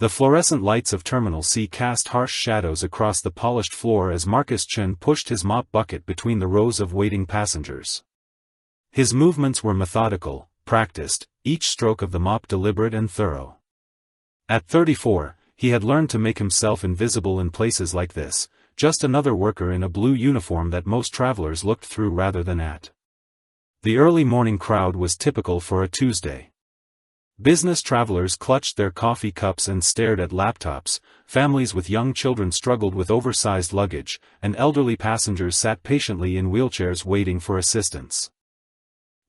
The fluorescent lights of Terminal C cast harsh shadows across the polished floor as Marcus Chen pushed his mop bucket between the rows of waiting passengers. His movements were methodical, practiced, each stroke of the mop deliberate and thorough. At 34, he had learned to make himself invisible in places like this, just another worker in a blue uniform that most travelers looked through rather than at. The early morning crowd was typical for a Tuesday. Business travelers clutched their coffee cups and stared at laptops, families with young children struggled with oversized luggage, and elderly passengers sat patiently in wheelchairs waiting for assistance.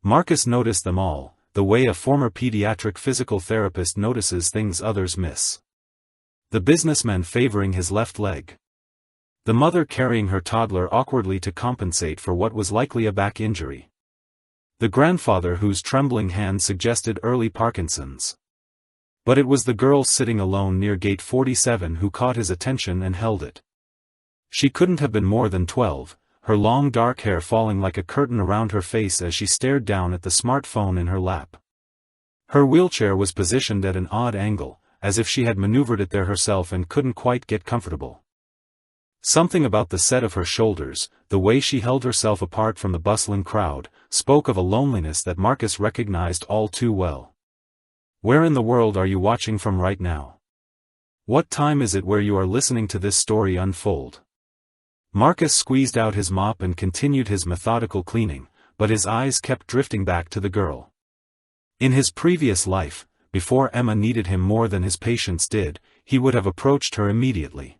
Marcus noticed them all, the way a former pediatric physical therapist notices things others miss. The businessman favoring his left leg. The mother carrying her toddler awkwardly to compensate for what was likely a back injury. The grandfather whose trembling hand suggested early Parkinson's. But it was the girl sitting alone near gate 47 who caught his attention and held it. She couldn't have been more than 12, her long dark hair falling like a curtain around her face as she stared down at the smartphone in her lap. Her wheelchair was positioned at an odd angle, as if she had maneuvered it there herself and couldn't quite get comfortable. Something about the set of her shoulders, the way she held herself apart from the bustling crowd, spoke of a loneliness that Marcus recognized all too well. Where in the world are you watching from right now? What time is it where you are listening to this story unfold? Marcus squeezed out his mop and continued his methodical cleaning, but his eyes kept drifting back to the girl. In his previous life, before Emma needed him more than his patients did, he would have approached her immediately.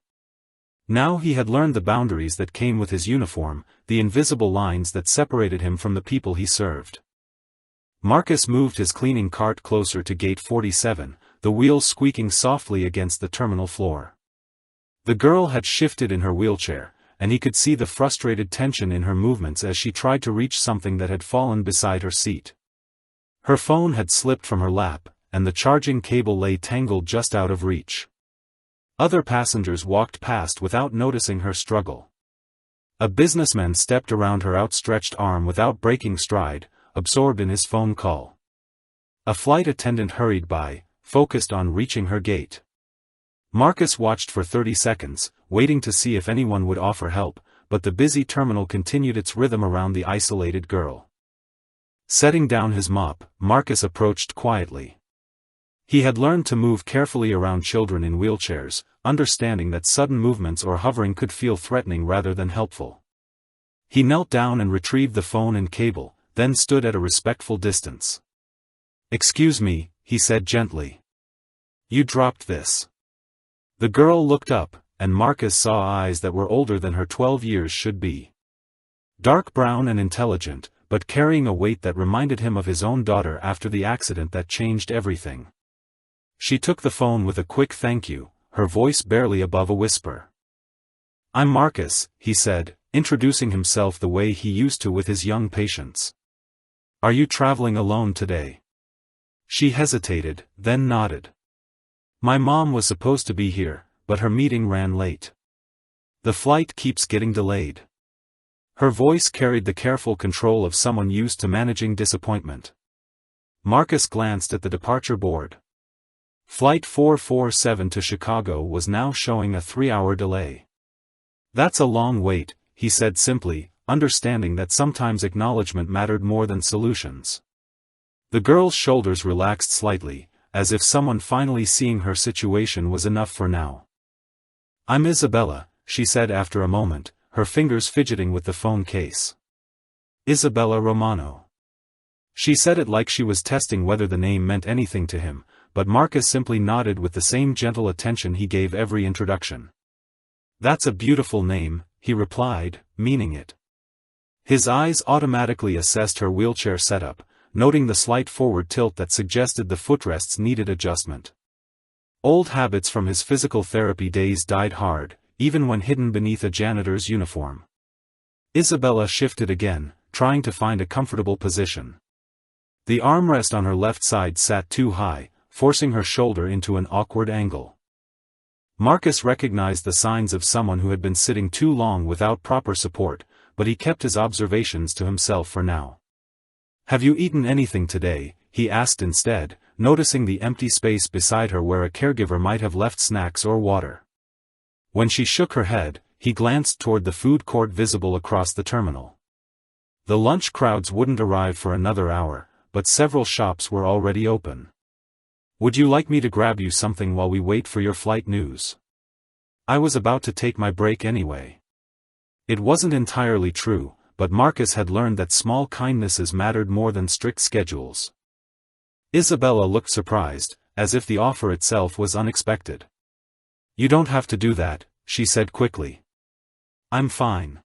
Now he had learned the boundaries that came with his uniform, the invisible lines that separated him from the people he served. Marcus moved his cleaning cart closer to gate 47, the wheels squeaking softly against the terminal floor. The girl had shifted in her wheelchair, and he could see the frustrated tension in her movements as she tried to reach something that had fallen beside her seat. Her phone had slipped from her lap, and the charging cable lay tangled just out of reach. Other passengers walked past without noticing her struggle. A businessman stepped around her outstretched arm without breaking stride, absorbed in his phone call. A flight attendant hurried by, focused on reaching her gate. Marcus watched for 30 seconds, waiting to see if anyone would offer help, but the busy terminal continued its rhythm around the isolated girl. Setting down his mop, Marcus approached quietly. He had learned to move carefully around children in wheelchairs, understanding that sudden movements or hovering could feel threatening rather than helpful. He knelt down and retrieved the phone and cable, then stood at a respectful distance. "Excuse me," he said gently. "You dropped this." The girl looked up, and Marcus saw eyes that were older than her 12 years should be. Dark brown and intelligent, but carrying a weight that reminded him of his own daughter after the accident that changed everything. She took the phone with a quick thank you, her voice barely above a whisper. "I'm Marcus," he said, introducing himself the way he used to with his young patients. "Are you traveling alone today?" She hesitated, then nodded. "My mom was supposed to be here, but her meeting ran late. The flight keeps getting delayed." Her voice carried the careful control of someone used to managing disappointment. Marcus glanced at the departure board. Flight 447 to Chicago was now showing a 3-hour delay. "That's a long wait," he said simply, understanding that sometimes acknowledgement mattered more than solutions. The girl's shoulders relaxed slightly, as if someone finally seeing her situation was enough for now. "I'm Isabella," she said after a moment, her fingers fidgeting with the phone case. "Isabella Romano." She said it like she was testing whether the name meant anything to him, but Marcus simply nodded with the same gentle attention he gave every introduction. "That's a beautiful name," he replied, meaning it. His eyes automatically assessed her wheelchair setup, noting the slight forward tilt that suggested the footrests needed adjustment. Old habits from his physical therapy days died hard, even when hidden beneath a janitor's uniform. Isabella shifted again, trying to find a comfortable position. The armrest on her left side sat too high, forcing her shoulder into an awkward angle. Marcus recognized the signs of someone who had been sitting too long without proper support, but he kept his observations to himself for now. "Have you eaten anything today?" he asked instead, noticing the empty space beside her where a caregiver might have left snacks or water. When she shook her head, he glanced toward the food court visible across the terminal. The lunch crowds wouldn't arrive for another hour, but several shops were already open. "Would you like me to grab you something while we wait for your flight news?" I was about to take my break anyway. It wasn't entirely true, but Marcus had learned that small kindnesses mattered more than strict schedules. Isabella looked surprised, as if the offer itself was unexpected. "You don't have to do that," she said quickly. "I'm fine."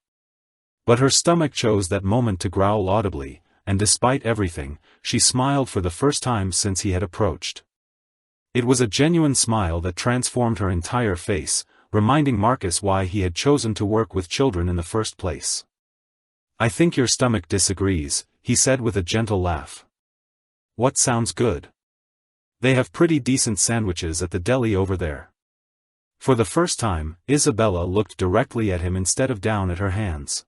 But her stomach chose that moment to growl audibly, and despite everything, she smiled for the first time since he had approached. It was a genuine smile that transformed her entire face, reminding Marcus why he had chosen to work with children in the first place. "I think your stomach disagrees," he said with a gentle laugh. "What sounds good? They have pretty decent sandwiches at the deli over there." For the first time, Isabella looked directly at him instead of down at her hands.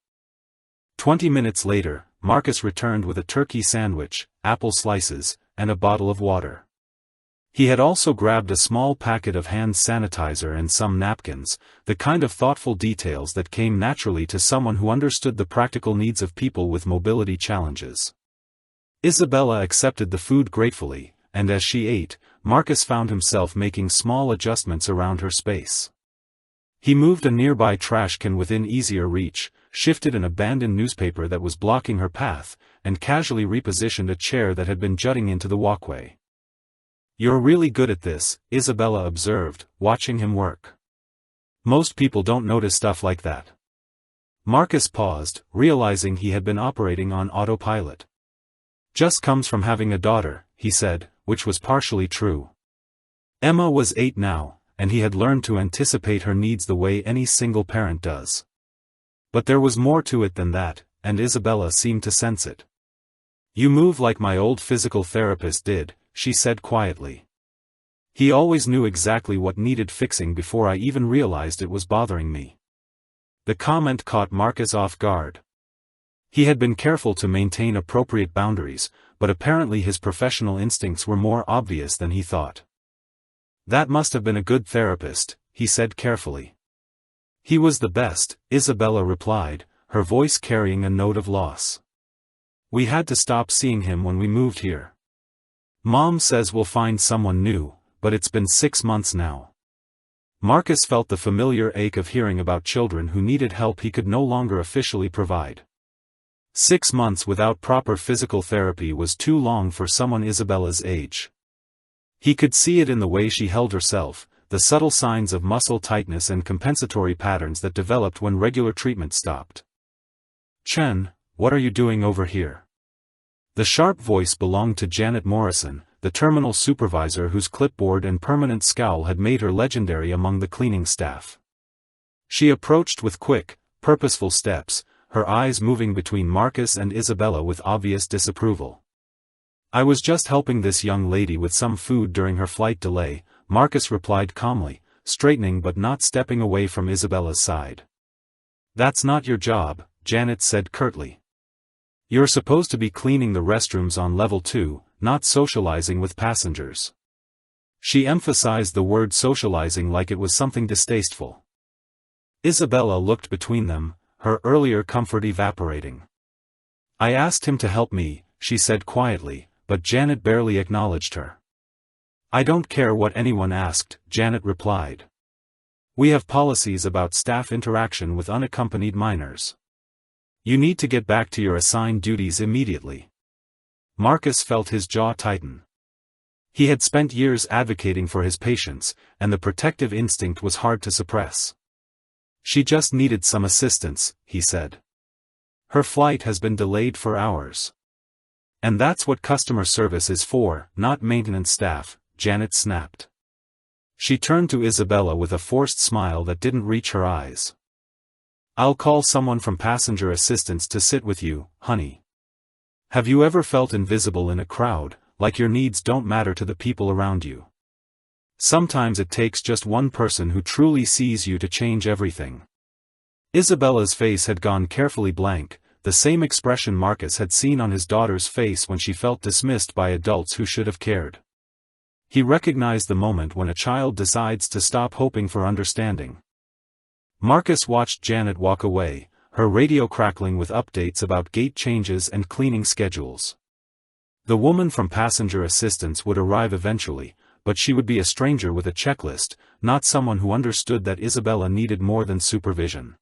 20 minutes later, Marcus returned with a turkey sandwich, apple slices, and a bottle of water. He had also grabbed a small packet of hand sanitizer and some napkins, the kind of thoughtful details that came naturally to someone who understood the practical needs of people with mobility challenges. Isabella accepted the food gratefully, and as she ate, Marcus found himself making small adjustments around her space. He moved a nearby trash can within easier reach, shifted an abandoned newspaper that was blocking her path, and casually repositioned a chair that had been jutting into the walkway. "You're really good at this," Isabella observed, watching him work. "Most people don't notice stuff like that." Marcus paused, realizing he had been operating on autopilot. "Just comes from having a daughter," he said, which was partially true. Emma was 8 now, and he had learned to anticipate her needs the way any single parent does. But there was more to it than that, and Isabella seemed to sense it. "You move like my old physical therapist did," she said quietly. "He always knew exactly what needed fixing before I even realized it was bothering me." The comment caught Marcus off guard. He had been careful to maintain appropriate boundaries, but apparently his professional instincts were more obvious than he thought. "That must have been a good therapist," he said carefully. "He was the best," Isabella replied, her voice carrying a note of loss. "We had to stop seeing him when we moved here. Mom says we'll find someone new, but it's been 6 months now." Marcus felt the familiar ache of hearing about children who needed help he could no longer officially provide. 6 months without proper physical therapy was too long for someone Isabella's age. He could see it in the way she held herself, the subtle signs of muscle tightness and compensatory patterns that developed when regular treatment stopped. "Chen, what are you doing over here?" The sharp voice belonged to Janet Morrison, the terminal supervisor whose clipboard and permanent scowl had made her legendary among the cleaning staff. She approached with quick, purposeful steps, her eyes moving between Marcus and Isabella with obvious disapproval. "I was just helping this young lady with some food during her flight delay," Marcus replied calmly, straightening but not stepping away from Isabella's side. "That's not your job," Janet said curtly. "You're supposed to be cleaning the restrooms on level 2, not socializing with passengers." She emphasized the word socializing like it was something distasteful. Isabella looked between them, her earlier comfort evaporating. "I asked him to help me," she said quietly, but Janet barely acknowledged her. "I don't care what anyone asked," Janet replied. "We have policies about staff interaction with unaccompanied minors. You need to get back to your assigned duties immediately." Marcus felt his jaw tighten. He had spent years advocating for his patients, and the protective instinct was hard to suppress. "She just needed some assistance," he said. "Her flight has been delayed for hours." "And that's what customer service is for, not maintenance staff," Janet snapped. She turned to Isabella with a forced smile that didn't reach her eyes. "I'll call someone from passenger assistance to sit with you, honey. Have you ever felt invisible in a crowd, like your needs don't matter to the people around you? Sometimes it takes just one person who truly sees you to change everything." Isabella's face had gone carefully blank, the same expression Marcus had seen on his daughter's face when she felt dismissed by adults who should have cared. He recognized the moment when a child decides to stop hoping for understanding. Marcus watched Janet walk away, her radio crackling with updates about gate changes and cleaning schedules. The woman from passenger assistance would arrive eventually, but she would be a stranger with a checklist, not someone who understood that Isabella needed more than supervision.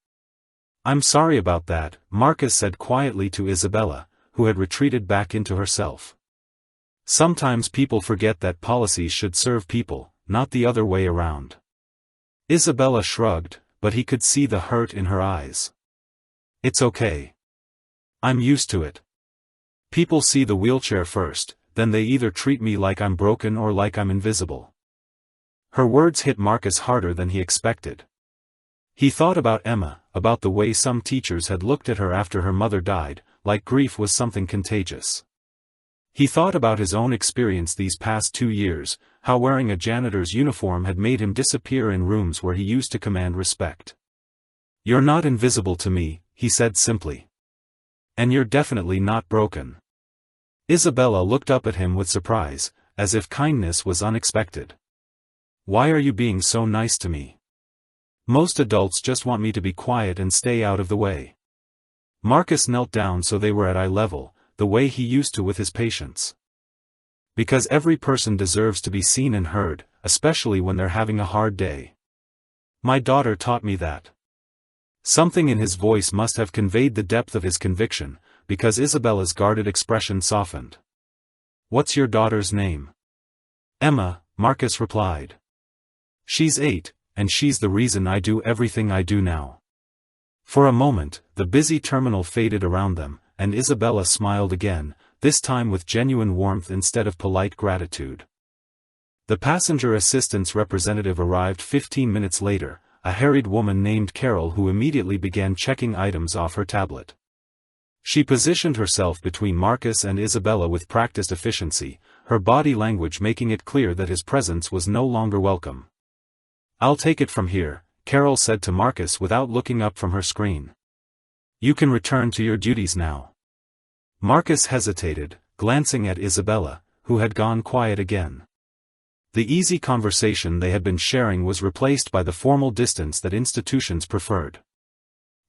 "I'm sorry about that," Marcus said quietly to Isabella, who had retreated back into herself. "Sometimes people forget that policies should serve people, not the other way around." Isabella shrugged, but he could see the hurt in her eyes. "It's okay. I'm used to it. People see the wheelchair first, then they either treat me like I'm broken or like I'm invisible." Her words hit Marcus harder than he expected. He thought about Emma, about the way some teachers had looked at her after her mother died, like grief was something contagious. He thought about his own experience these past 2 years, how wearing a janitor's uniform had made him disappear in rooms where he used to command respect. "You're not invisible to me," he said simply. "And you're definitely not broken." Isabella looked up at him with surprise, as if kindness was unexpected. "Why are you being so nice to me? Most adults just want me to be quiet and stay out of the way." Marcus knelt down so they were at eye level, the way he used to with his patients. "Because every person deserves to be seen and heard, especially when they're having a hard day. My daughter taught me that." Something in his voice must have conveyed the depth of his conviction, because Isabella's guarded expression softened. "What's your daughter's name?" "Emma," Marcus replied. "She's 8, and she's the reason I do everything I do now." For a moment, the busy terminal faded around them, and Isabella smiled again, this time with genuine warmth instead of polite gratitude. The passenger assistance representative arrived 15 minutes later, a harried woman named Carol who immediately began checking items off her tablet. She positioned herself between Marcus and Isabella with practiced efficiency, her body language making it clear that his presence was no longer welcome. "I'll take it from here," Carol said to Marcus without looking up from her screen. "You can return to your duties now." Marcus hesitated, glancing at Isabella, who had gone quiet again. The easy conversation they had been sharing was replaced by the formal distance that institutions preferred.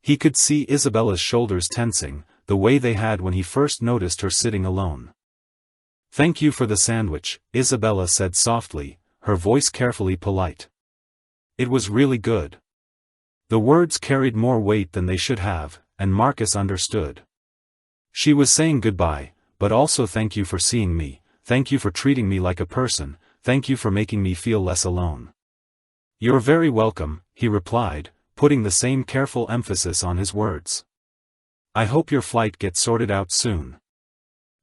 He could see Isabella's shoulders tensing, the way they had when he first noticed her sitting alone. "Thank you for the sandwich," Isabella said softly, her voice carefully polite. "It was really good." The words carried more weight than they should have, and Marcus understood. She was saying goodbye, but also thank you for seeing me, thank you for treating me like a person, thank you for making me feel less alone. "You're very welcome," he replied, putting the same careful emphasis on his words. "I hope your flight gets sorted out soon."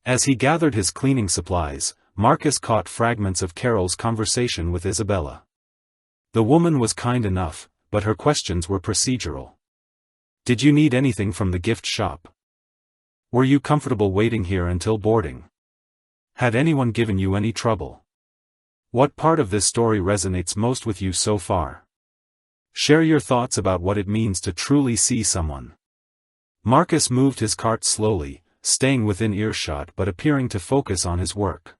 As he gathered his cleaning supplies, Marcus caught fragments of Carol's conversation with Isabella. The woman was kind enough, but her questions were procedural. "Did you need anything from the gift shop? Were you comfortable waiting here until boarding? Had anyone given you any trouble? What part of this story resonates most with you so far? Share your thoughts about what it means to truly see someone." Marcus moved his cart slowly, staying within earshot but appearing to focus on his work.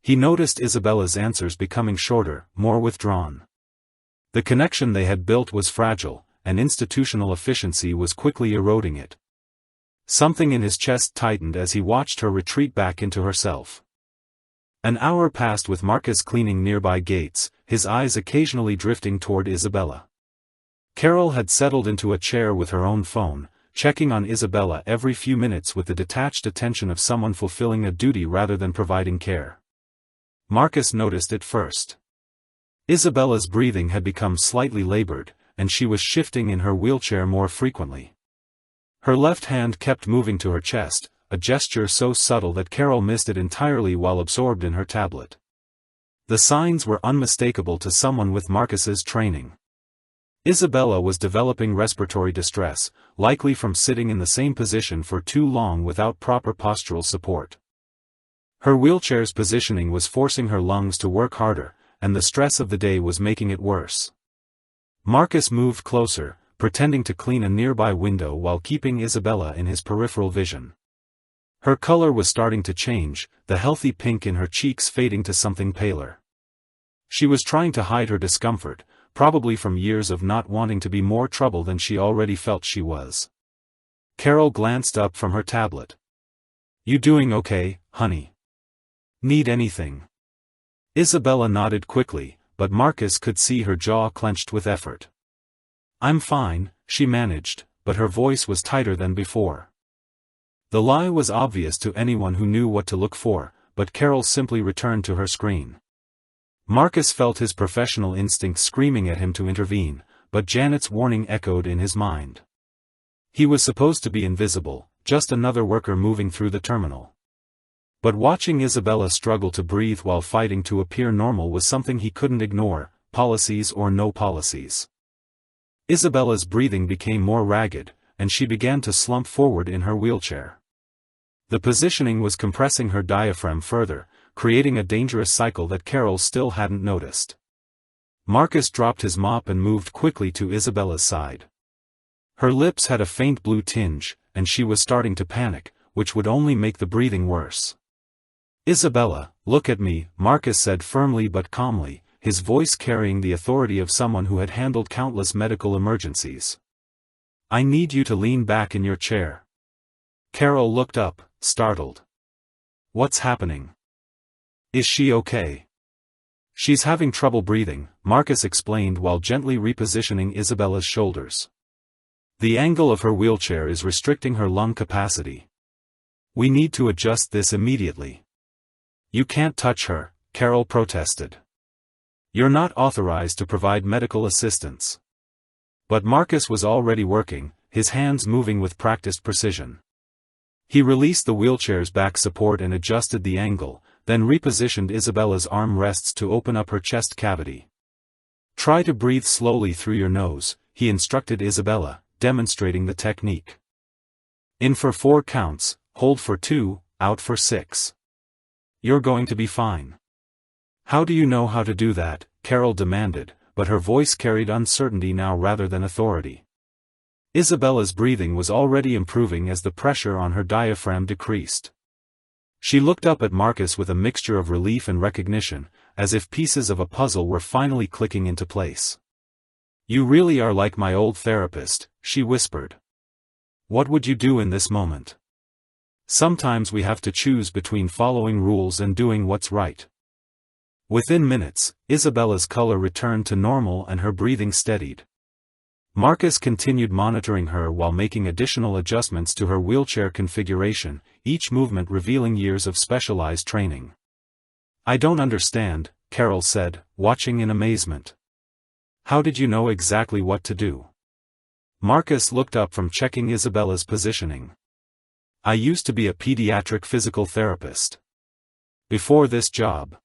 He noticed Isabella's answers becoming shorter, more withdrawn. The connection they had built was fragile, and institutional efficiency was quickly eroding it. Something in his chest tightened as he watched her retreat back into herself. An hour passed with Marcus cleaning nearby gates, his eyes occasionally drifting toward Isabella. Carol had settled into a chair with her own phone, checking on Isabella every few minutes with the detached attention of someone fulfilling a duty rather than providing care. Marcus noticed it first. Isabella's breathing had become slightly labored, and she was shifting in her wheelchair more frequently. Her left hand kept moving to her chest, a gesture so subtle that Carol missed it entirely while absorbed in her tablet. The signs were unmistakable to someone with Marcus's training. Isabella was developing respiratory distress, likely from sitting in the same position for too long without proper postural support. Her wheelchair's positioning was forcing her lungs to work harder, and the stress of the day was making it worse. Marcus moved closer, pretending to clean a nearby window while keeping Isabella in his peripheral vision. Her color was starting to change, the healthy pink in her cheeks fading to something paler. She was trying to hide her discomfort, probably from years of not wanting to be more trouble than she already felt she was. Carol glanced up from her tablet. "You doing okay, honey? Need anything?" Isabella nodded quickly, but Marcus could see her jaw clenched with effort. "I'm fine," she managed, but her voice was tighter than before. The lie was obvious to anyone who knew what to look for, but Carol simply returned to her screen. Marcus felt his professional instinct screaming at him to intervene, but Janet's warning echoed in his mind. He was supposed to be invisible, just another worker moving through the terminal. But watching Isabella struggle to breathe while fighting to appear normal was something he couldn't ignore, policies or no policies. Isabella's breathing became more ragged, and she began to slump forward in her wheelchair. The positioning was compressing her diaphragm further, creating a dangerous cycle that Carol still hadn't noticed. Marcus dropped his mop and moved quickly to Isabella's side. Her lips had a faint blue tinge, and she was starting to panic, which would only make the breathing worse. "Isabella, look at me," Marcus said firmly but calmly, his voice carrying the authority of someone who had handled countless medical emergencies. "I need you to lean back in your chair." Carol looked up, startled. "What's happening? Is she okay?" "She's having trouble breathing," Marcus explained while gently repositioning Isabella's shoulders. "The angle of her wheelchair is restricting her lung capacity. We need to adjust this immediately." "You can't touch her," Carol protested. "You're not authorized to provide medical assistance." But Marcus was already working, his hands moving with practiced precision. He released the wheelchair's back support and adjusted the angle, then repositioned Isabella's arm rests to open up her chest cavity. "Try to breathe slowly through your nose," he instructed Isabella, demonstrating the technique. "In for 4 counts, hold for 2, out for 6. You're going to be fine." "How do you know how to do that?" Carol demanded, but her voice carried uncertainty now rather than authority. Isabella's breathing was already improving as the pressure on her diaphragm decreased. She looked up at Marcus with a mixture of relief and recognition, as if pieces of a puzzle were finally clicking into place. "You really are like my old therapist," she whispered. "What would you do in this moment? Sometimes we have to choose between following rules and doing what's right." Within minutes, Isabella's color returned to normal and her breathing steadied. Marcus continued monitoring her while making additional adjustments to her wheelchair configuration, each movement revealing years of specialized training. "I don't understand," Carol said, watching in amazement. "How did you know exactly what to do?" Marcus looked up from checking Isabella's positioning. "I used to be a pediatric physical therapist. Before this job."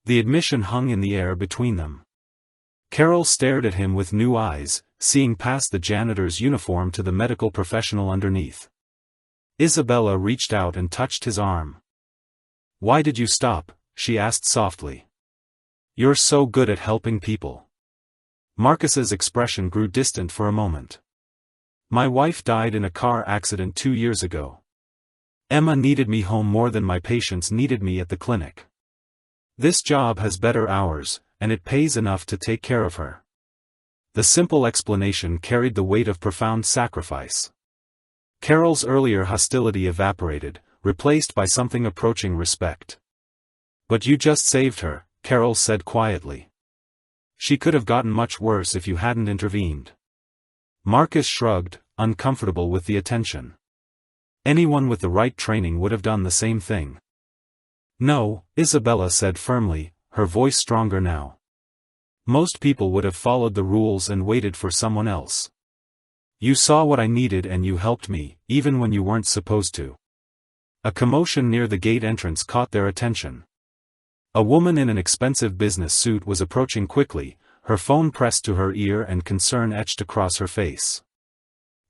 The admission hung in the air between them. Carol stared at him with new eyes, seeing past the janitor's uniform to the medical professional underneath. Isabella reached out and touched his arm. "Why did you stop?" she asked softly. "You're so good at helping people." Marcus's expression grew distant for a moment. "My wife died in a car accident 2 years ago. Emma needed me home more than my patients needed me at the clinic. This job has better hours, and it pays enough to take care of her." The simple explanation carried the weight of profound sacrifice. Carol's earlier hostility evaporated, replaced by something approaching respect. "But you just saved her," Carol said quietly. "She could have gotten much worse if you hadn't intervened." Marcus shrugged, uncomfortable with the attention. Anyone with the right training would have done the same thing. "No," Isabella said firmly, her voice stronger now. "Most people would have followed the rules and waited for someone else. You saw what I needed and you helped me, even when you weren't supposed to." A commotion near the gate entrance caught their attention. A woman in an expensive business suit was approaching quickly, her phone pressed to her ear and concern etched across her face.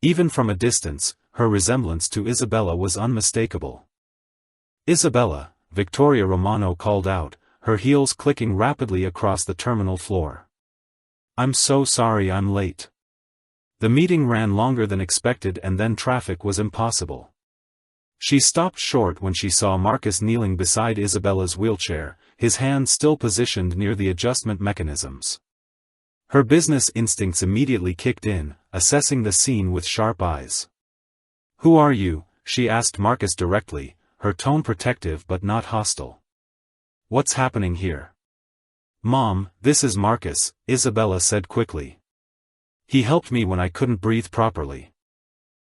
Even from a distance, her resemblance to Isabella was unmistakable. "Isabella," Victoria Romano called out, her heels clicking rapidly across the terminal floor. "I'm so sorry I'm late." The meeting ran longer than expected and then traffic was impossible. She stopped short when she saw Marcus kneeling beside Isabella's wheelchair, his hands still positioned near the adjustment mechanisms. Her business instincts immediately kicked in, assessing the scene with sharp eyes. "Who are you?" she asked Marcus directly, her tone protective but not hostile. "What's happening here?" "Mom, this is Marcus," Isabella said quickly. "He helped me when I couldn't breathe properly.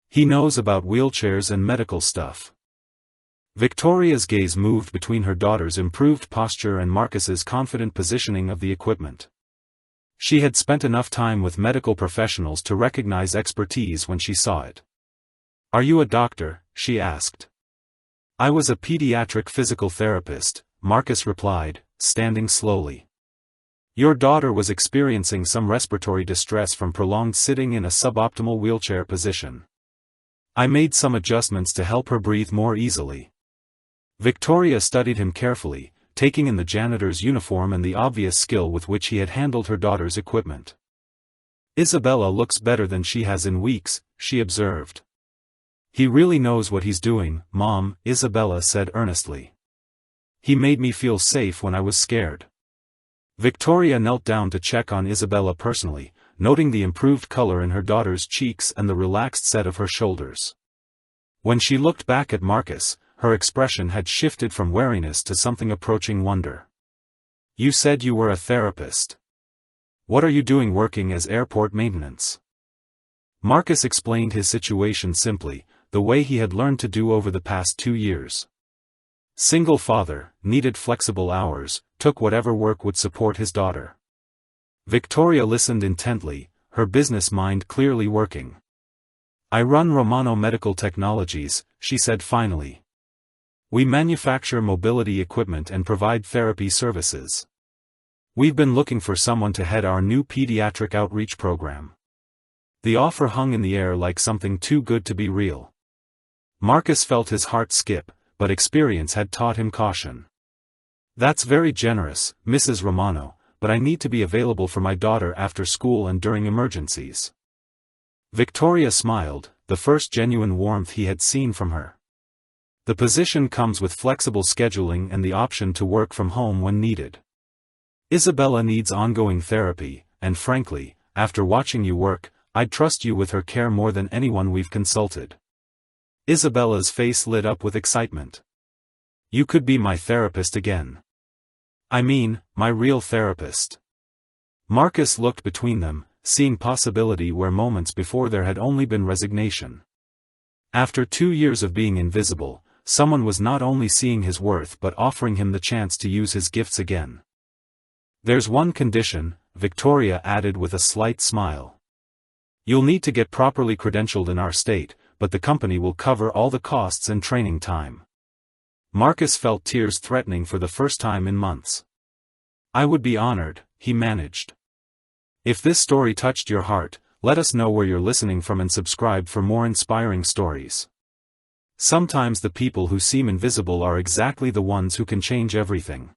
He knows about wheelchairs and medical stuff." Victoria's gaze moved between her daughter's improved posture and Marcus's confident positioning of the equipment. She had spent enough time with medical professionals to recognize expertise when she saw it. "Are you a doctor?" she asked. "I was a pediatric physical therapist," Marcus replied, standing slowly. "Your daughter was experiencing some respiratory distress from prolonged sitting in a suboptimal wheelchair position. I made some adjustments to help her breathe more easily." Victoria studied him carefully, taking in the janitor's uniform and the obvious skill with which he had handled her daughter's equipment. "Isabella looks better than she has in weeks," she observed. "He really knows what he's doing, Mom," Isabella said earnestly. "He made me feel safe when I was scared." Victoria knelt down to check on Isabella personally, noting the improved color in her daughter's cheeks and the relaxed set of her shoulders. When she looked back at Marcus, her expression had shifted from wariness to something approaching wonder. "You said you were a therapist. What are you doing working as airport maintenance?" Marcus explained his situation simply, the way he had learned to do over the past 2 years. Single father, needed flexible hours, took whatever work would support his daughter. Victoria listened intently, her business mind clearly working. "I run Romano Medical Technologies," she said finally. "We manufacture mobility equipment and provide therapy services. We've been looking for someone to head our new pediatric outreach program." The offer hung in the air like something too good to be real. Marcus felt his heart skip, but experience had taught him caution. "That's very generous, Mrs. Romano, but I need to be available for my daughter after school and during emergencies." Victoria smiled, the first genuine warmth he had seen from her. "The position comes with flexible scheduling and the option to work from home when needed. Isabella needs ongoing therapy, and frankly, after watching you work, I'd trust you with her care more than anyone we've consulted." Isabella's face lit up with excitement. "You could be my therapist again. I mean, my real therapist." Marcus looked between them, seeing possibility where moments before there had only been resignation. After 2 years of being invisible, someone was not only seeing his worth but offering him the chance to use his gifts again. "There's one condition," Victoria added with a slight smile. "You'll need to get properly credentialed in our state, but the company will cover all the costs and training time." Marcus felt tears threatening for the first time in months. "I would be honored," he managed. If this story touched your heart, let us know where you're listening from and subscribe for more inspiring stories. Sometimes the people who seem invisible are exactly the ones who can change everything.